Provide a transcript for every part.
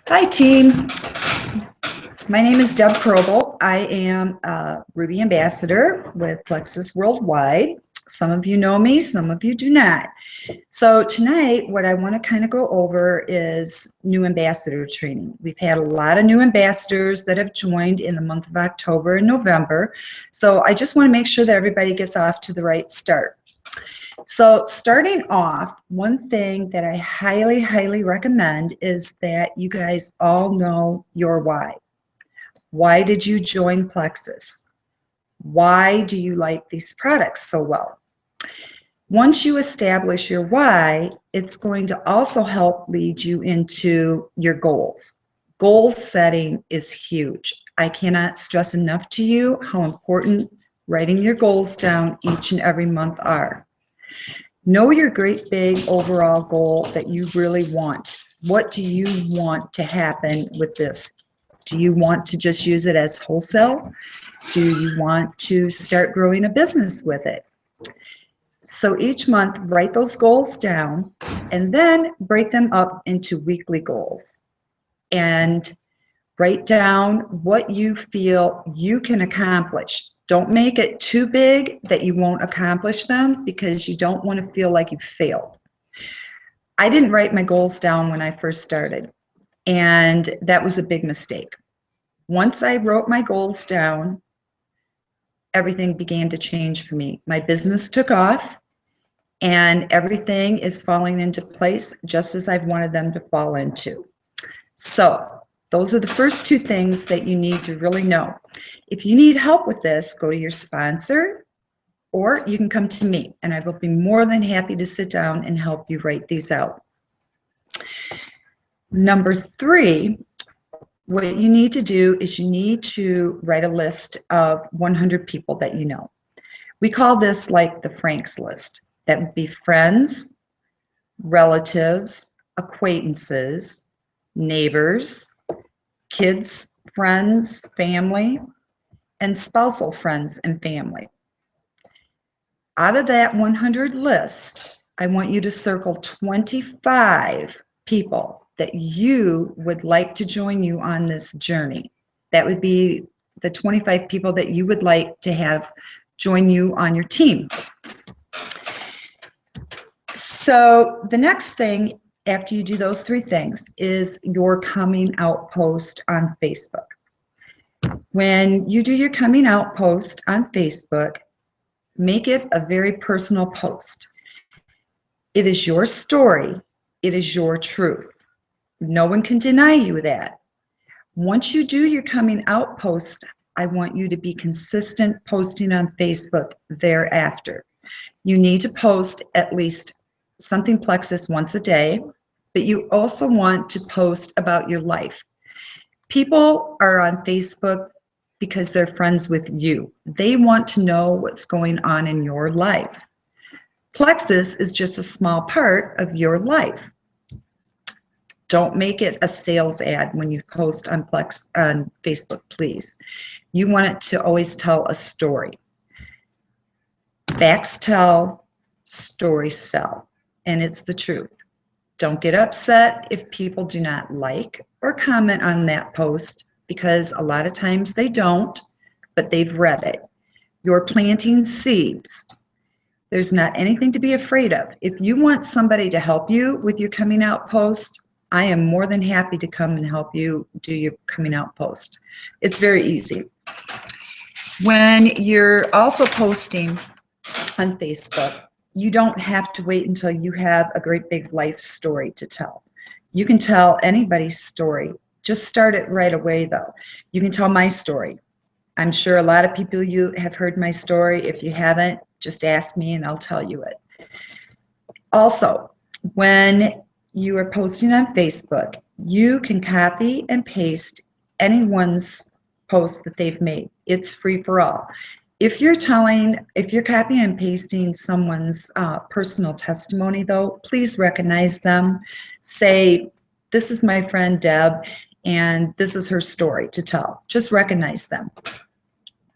Hi, team. My name is Deb Krogull. I am a Ruby Ambassador with Plexus Worldwide. Some of you know me, some of you do not. So tonight, what I want to kind of go over is new ambassador training. We've had a lot of new ambassadors that have joined in the month of October and November. So I just want to make sure that everybody gets off to the right start. So starting off, one thing that I highly, highly recommend is that you guys all know your why. Why did you join Plexus? Why do you like these products so well? Once you establish your why, it's going to also help lead you into your goals. Goal setting is huge. I cannot stress enough to you how important writing your goals down each and every month are. Know your great big overall goal that you really want. What do you want to happen with this? Do you want to just use it as wholesale? Do you want to start growing a business with it? So each month, write those goals down and then break them up into weekly goals. And write down what you feel you can accomplish. Don't make it too big that you won't accomplish them because you don't want to feel like you've failed. I didn't write my goals down when I first started, and that was a big mistake. Once I wrote my goals down, everything began to change for me. My business took off, and everything is falling into place just as I've wanted them to fall into. So those are the first two things that you need to really know. If you need help with this, go to your sponsor, or you can come to me, and I will be more than happy to sit down and help you write these out. Number three, what you need to do is you need to write a list of 100 people that you know. We call this like the Franks list. That would be friends, relatives, acquaintances, neighbors, kids, friends, family, and spousal friends and family. Out of that 100 list, I want you to circle 25 people that you would like to join you on this journey. That would be the 25 people that you would like to have join you on your team. So the next thing after you do those three things is your coming out post on Facebook. When you do your coming out post on Facebook, make it a very personal post. It is your story. It is your truth. No one can deny you that. Once you do your coming out post, I want you to be consistent posting on Facebook thereafter. You need to post at least something Plexus once a day, but you also want to post about your life. People are on Facebook because they're friends with you. They want to know what's going on in your life. Plexus is just a small part of your life. Don't make it a sales ad when you post on Facebook, please. You want it to always tell a story. Facts tell, stories sell, and it's the truth. Don't get upset if people do not like or comment on that post, because a lot of times they don't, but they've read it. You're planting seeds. There's not anything to be afraid of. If you want somebody to help you with your coming out post, I am more than happy to come and help you do your coming out post. It's very easy. When you're also posting on Facebook, you don't have to wait until you have a great big life story to tell. You can tell anybody's story. Just start it right away, though. You can tell my story. I'm sure a lot of people you have heard my story. If you haven't, just ask me and I'll tell you it. Also, when you are posting on Facebook, you can copy and paste anyone's post that they've made. It's free for all. If you're copying and pasting someone's personal testimony, though, please recognize them. Say, this is my friend Deb, and this is her story to tell. Just recognize them.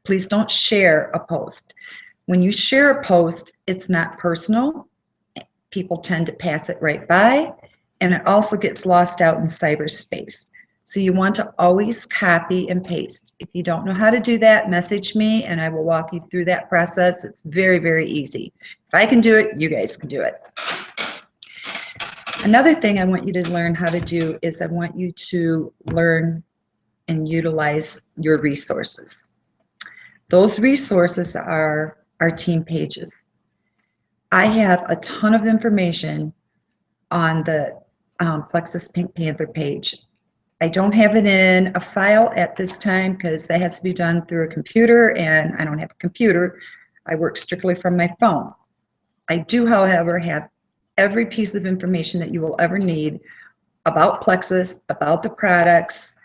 Please don't share a post. When you share a post, it's not personal. People tend to pass it right by, and it also gets lost out in cyberspace. So you want to always copy and paste. If you don't know how to do that, message me and I will walk you through that process. It's very, very easy. If I can do it, you guys can do it. Another thing I want you to learn how to do is I want you to learn and utilize your resources. Those resources are our team pages. I have a ton of information on the Plexus Pink Panther page. I don't have it in a file at this time because that has to be done through a computer, and I don't have a computer. I work strictly from my phone. I do, however, have every piece of information that you will ever need about Plexus, about the products,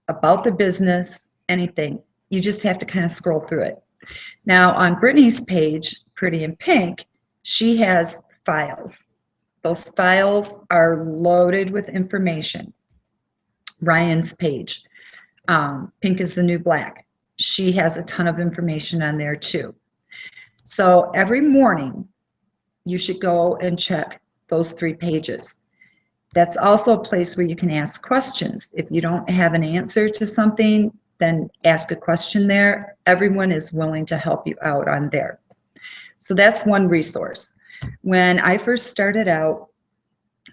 about the business, anything. You just have to kind of scroll through it. Now on Brittany's page, Pretty in Pink, she has files. Those files are loaded with information. Ryan's page, Pink is the New Black. She has a ton of information on there too. So every morning you should go and check those 3 pages. That's also a place where you can ask questions. If you don't have an answer to something, then ask a question there. Everyone is willing to help you out on there. So that's one resource. When I first started out,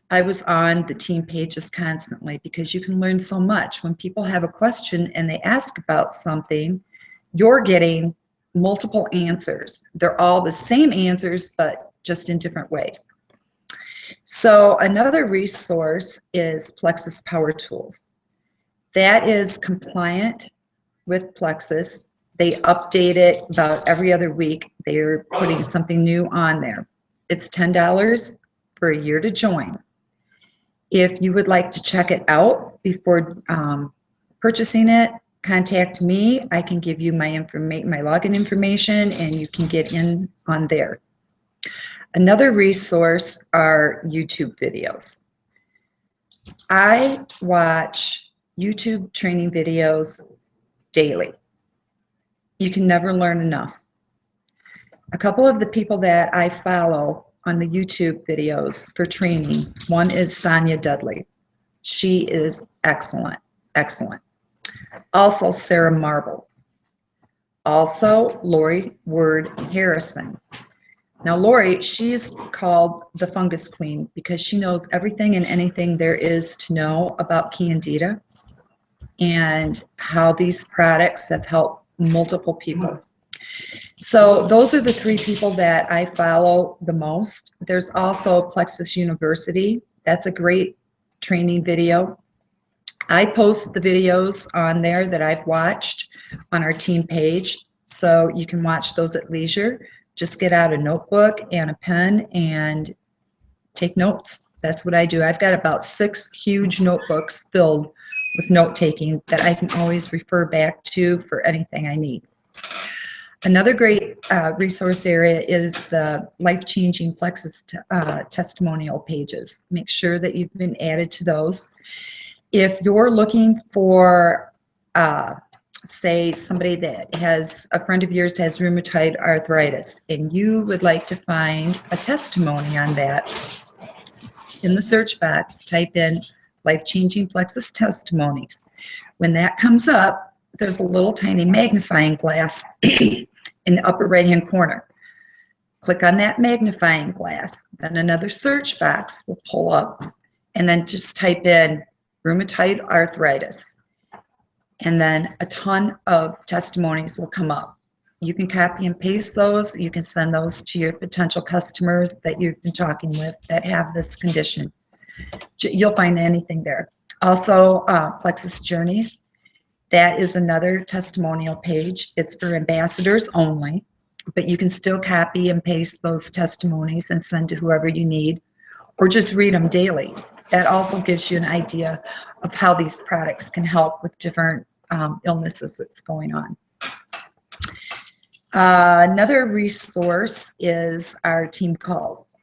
I was on the team pages constantly because you can learn so much. When people have a question and they ask about something, you're getting multiple answers. They're all the same answers, but just in different ways. So another resource is Plexus Power Tools. That is compliant with Plexus. They update it about every other week. They're putting something new on there. It's $10 for a year to join. If you would like to check it out before purchasing it, contact me. I can give you my login information and you can get in on there. Another resource are YouTube videos. I watch YouTube training videos daily. You can never learn enough. A couple of the people that I follow on the YouTube videos for training, one is Sonia Dudley. She is excellent, excellent. Also Sarah Marble. Also Lori Word Harrison. Now Lori, she's called the Fungus Queen because she knows everything and anything there is to know about Candida and how these products have helped multiple people. So those are the 3 people that I follow the most. There's also Plexus University. That's a great training video. I post the videos on there that I've watched on our team page, so you can watch those at leisure. Just get out a notebook and a pen and take notes. That's what I do. I've got about 6 huge notebooks filled with note-taking that I can always refer back to for anything I need. Another great resource area is the life-changing Plexus testimonial pages. Make sure that you've been added to those. If you're looking for, say, somebody that has, a friend of yours has rheumatoid arthritis, and you would like to find a testimony on that, in the search box, type in life-changing Plexus testimonies. When that comes up, there's a little tiny magnifying glass in the upper right-hand corner. Click on that magnifying glass, then another search box will pull up, and then just type in rheumatoid arthritis, and then a ton of testimonies will come up. You can copy and paste those. You can send those to your potential customers that you've been talking with that have this condition. You'll find anything there. Also, Plexus Journeys. That is another testimonial page. It's for ambassadors only, but you can still copy and paste those testimonies and send to whoever you need, or just read them daily. That also gives you an idea of how these products can help with different illnesses that's going on. Another resource is our team calls.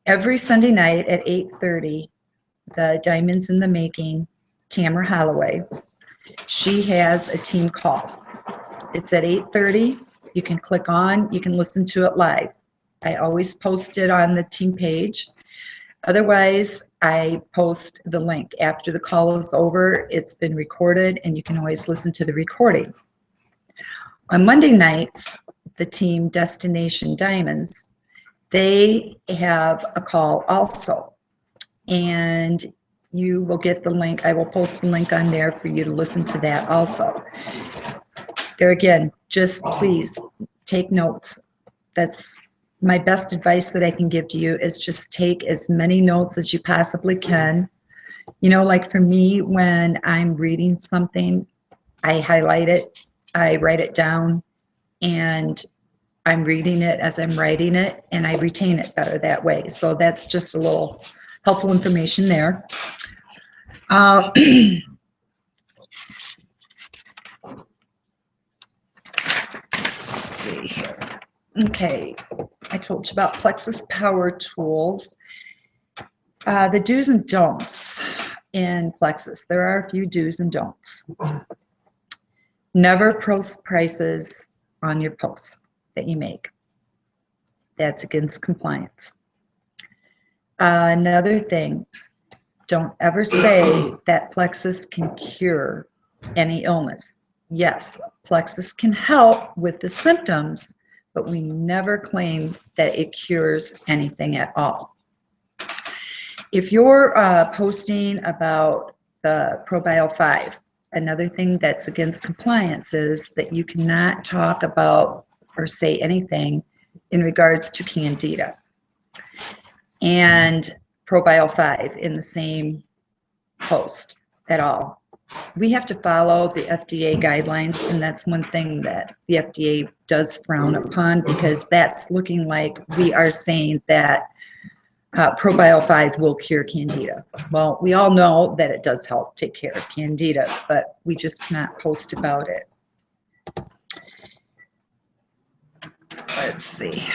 Every Sunday night at 8:30, the Diamonds in the Making, Tamara Holloway, she has a team call. It's at 8:30. You can click on, you can listen to it live. I always post it on the team page. Otherwise, I post the link after the call is over. It's been recorded, and you can always listen to the recording. On Monday nights, the team Destination Diamonds, they have a call also, and you will get the link. I will post the link on there for you to listen to that also. There again, just please take notes. That's my best advice that I can give to you, is just take as many notes as you possibly can. You know, like for me, when I'm reading something, I highlight it, I write it down, and I'm reading it as I'm writing it, and I retain it better that way. So that's just a little helpful information there. Let's see here. Okay, I told you about Plexus Power Tools. The do's and don'ts in Plexus. There are a few do's and don'ts. Never post prices on your posts that you make. That's against compliance. Another thing, don't ever say that Plexus can cure any illness. Yes, Plexus can help with the symptoms, but we never claim that it cures anything at all. If you're posting about the ProBio 5, another thing that's against compliance is that you cannot talk about or say anything in regards to Candida and ProBio 5 in the same post at all. We have to follow the FDA guidelines, and that's one thing that the FDA does frown upon, because that's looking like we are saying that ProBio 5 will cure Candida. Well, we all know that it does help take care of Candida, but we just cannot post about it. Let's see.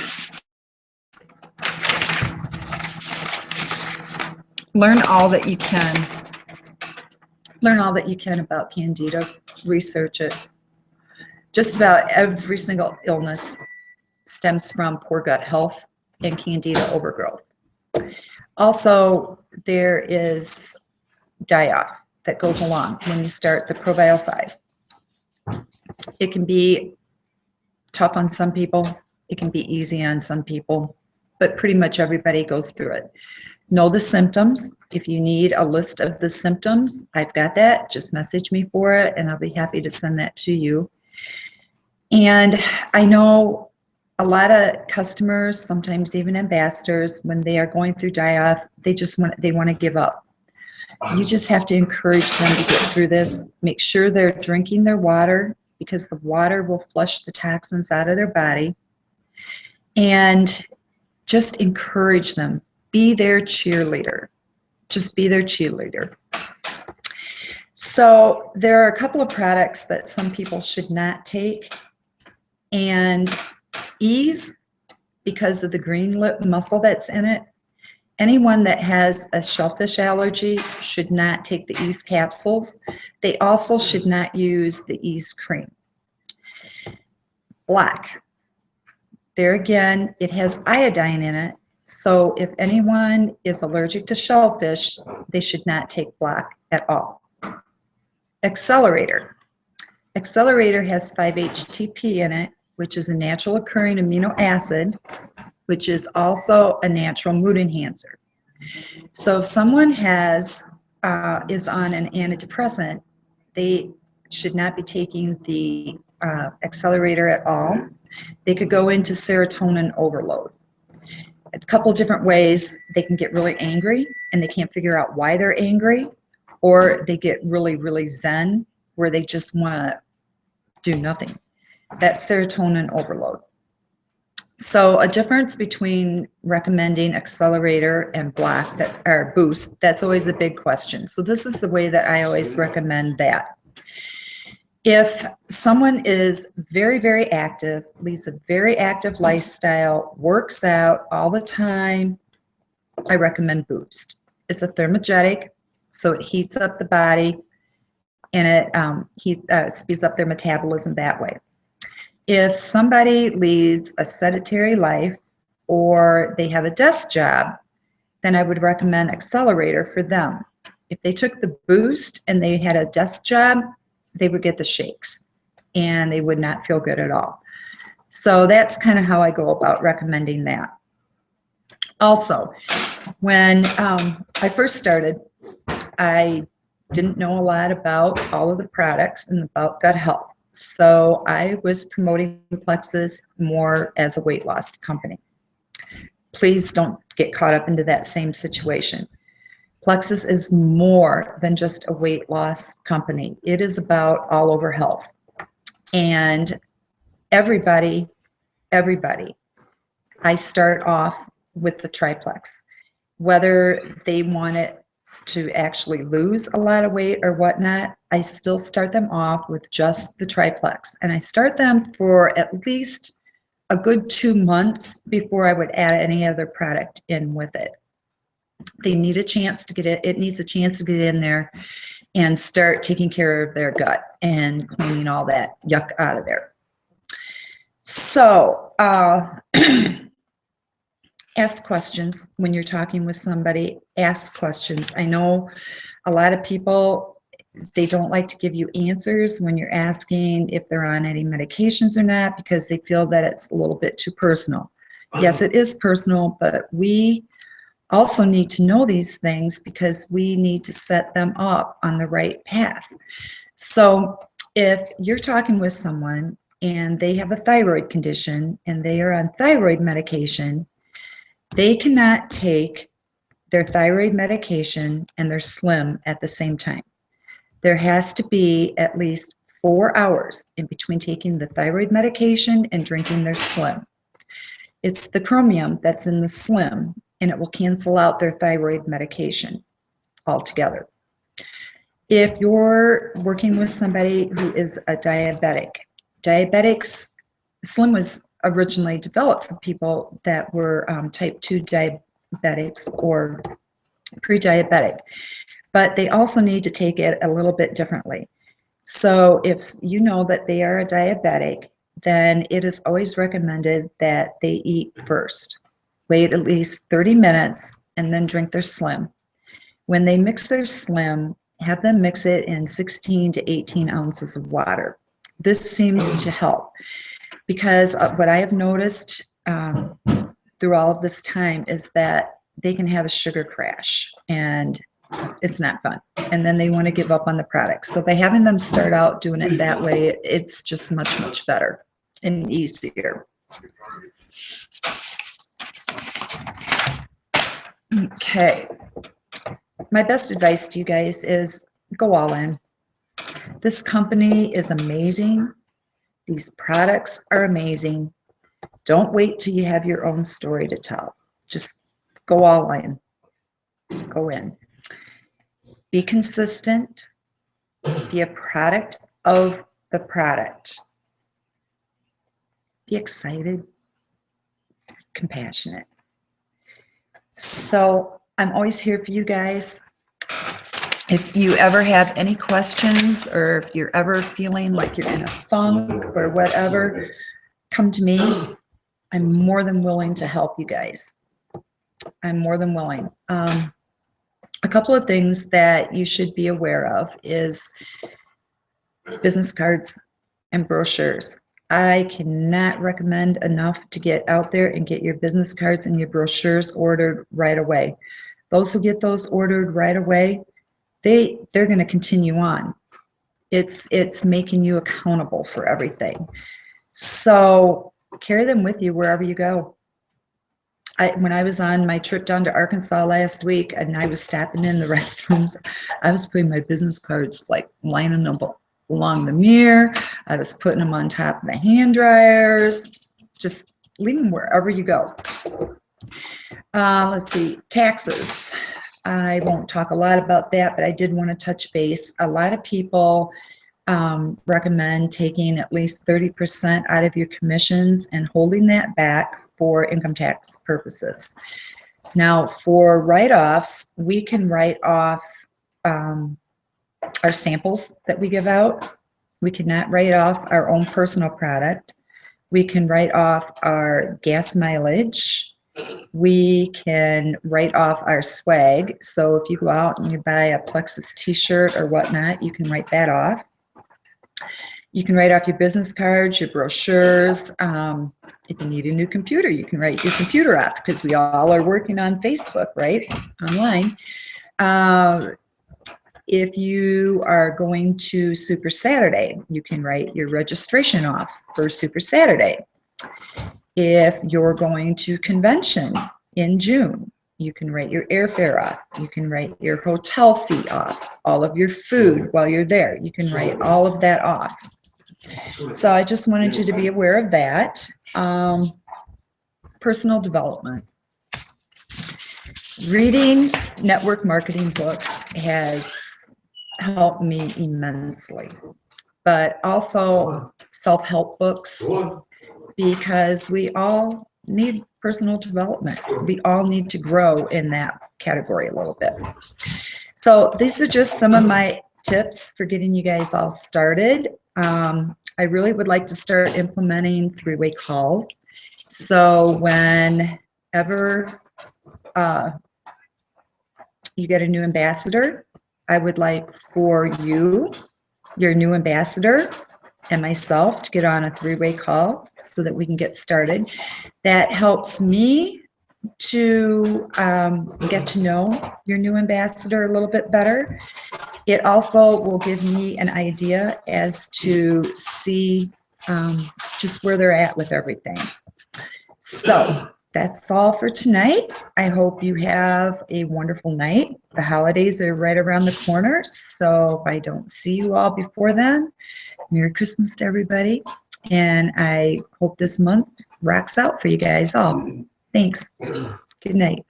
Learn all that you can. Learn all that you can about Candida. Research it. Just about every single illness stems from poor gut health and Candida overgrowth. Also, there is die-off that goes along when you start the ProBio 5. It can be tough on some people. It can be easy on some people, but pretty much everybody goes through it. Know the symptoms. If you need a list of the symptoms, I've got that. Just message me for it, and I'll be happy to send that to you. And I know a lot of customers, sometimes even ambassadors, when they are going through die-off, they want to give up. You just have to encourage them to get through this. Make sure they're drinking their water, because the water will flush the toxins out of their body. And just encourage them. Be their cheerleader. Just be their cheerleader. So there are a couple of products that some people should not take. And Ease, because of the green lip mussel that's in it. Anyone that has a shellfish allergy should not take the Ease capsules. They also should not use the Ease cream. Black. There again, it has iodine in it. So if anyone is allergic to shellfish, they should not take black at all. Accelerator. Accelerator has 5-HTP in it, which is a natural occurring amino acid, which is also a natural mood enhancer. So if someone is on an antidepressant, they should not be taking the accelerator at all. They could go into serotonin overload. A couple different ways. They can get really angry and they can't figure out why they're angry, or they get really, really zen where they just want to do nothing. That's serotonin overload. So a difference between recommending accelerator and black, that or boost, that's always a big question. So this is the way that I always recommend that. If someone is very, very active, leads a very active lifestyle, works out all the time, I recommend Boost. It's a thermogenic, so it heats up the body, and it speeds up their metabolism that way. If somebody leads a sedentary life or they have a desk job, then I would recommend Accelerator for them. If they took the Boost and they had a desk job, they would get the shakes and they would not feel good at all. So that's kind of how I go about recommending that. Also, when I first started, I didn't know a lot about all of the products and about gut health. So I was promoting Plexus more as a weight loss company. Please don't get caught up into that same situation. Plexus is more than just a weight loss company. It is about all over health. And everybody, I start off with the triplex. Whether they want it to actually lose a lot of weight or whatnot, I still start them off with just the triplex. And I start them for at least a good 2 months before I would add any other product in with it. They need a chance to get it needs a chance to get in there and start taking care of their gut and cleaning all that yuck out of there. So ask questions when you're talking with somebody. Ask questions. I know a lot of people, they don't like to give you answers when you're asking if they're on any medications or not, because they feel that it's a little bit too personal. Yes, it is personal, but we also need to know these things because we need to set them up on the right path. So if you're talking with someone and they have a thyroid condition and they are on thyroid medication, they cannot take their thyroid medication and their slim at the same time. There has to be at least 4 hours in between taking the thyroid medication and drinking their slim. It's the chromium that's in the slim, and it will cancel out their thyroid medication altogether. If you're working with somebody who is a diabetics, slim was originally developed for people that were type 2 diabetics or pre-diabetic, but they also need to take it a little bit differently. So if you know that they are a diabetic, then it is always recommended that they eat first. Wait at least 30 minutes and then drink their slim. When they mix their slim, have them mix it in 16 to 18 ounces of water. This seems to help because what I have noticed through all of this time is that they can have a sugar crash and it's not fun. And then they want to give up on the product. So by having them start out doing it that way, it's just much, much better and easier. Okay. My best advice to you guys is go all in. This company is amazing. These products are amazing. Don't wait till you have your own story to tell. Just go all in. Go in. Be consistent. Be a product of the product. Be excited. Compassionate. So I'm always here for you guys. If you ever have any questions or if you're ever feeling like you're in a funk or whatever, come to me. I'm more than willing to help you guys. I'm more than willing. A couple of things that you should be aware of is business cards and brochures. I cannot recommend enough to get out there and get your business cards and your brochures ordered right away. Those who get those ordered right away, they're going to continue on. It's making you accountable for everything. So carry them with you wherever you go. When I was on my trip down to Arkansas last week and I was stopping in the restrooms, I was putting my business cards, like lining them along the mirror. I was putting them on top of the hand dryers. Just leave them wherever you go. Let's see, taxes. I won't talk a lot about that, but I did want to touch base. A lot of people recommend taking at least 30% out of your commissions and holding that back for income tax purposes. Now, for write-offs, we can write off our samples that we give out. We cannot write off our own personal product. We can write off our gas mileage. We can write off our swag. So if you go out and you buy a Plexus t-shirt or whatnot, you can write that off. You can write off your business cards, your brochures. If you need a new computer, you can write your computer off because we all are working on Facebook, right? Online. If you are going to Super Saturday, you can write your registration off for Super Saturday. If you're going to convention in June, you can write your airfare off. You can write your hotel fee off. All of your food while you're there, you can write all of that off. So I just wanted you to be aware of that. Personal development. Reading network marketing books has helped me immensely, but also self-help books, because we all need personal development. We all need to grow in that category a little bit. So these are just some of my tips for getting you guys all started. I really would like to start implementing three-way calls. So whenever you get a new ambassador, I would like for you, your new ambassador, and myself to get on a three-way call so that we can get started. That helps me to get to know your new ambassador a little bit better. It also will give me an idea as to see just where they're at with everything. So that's all for tonight. I hope you have a wonderful night. The holidays are right around the corner, so if I don't see you all before then, Merry Christmas to everybody. And I hope this month rocks out for you guys all. Thanks. Good night.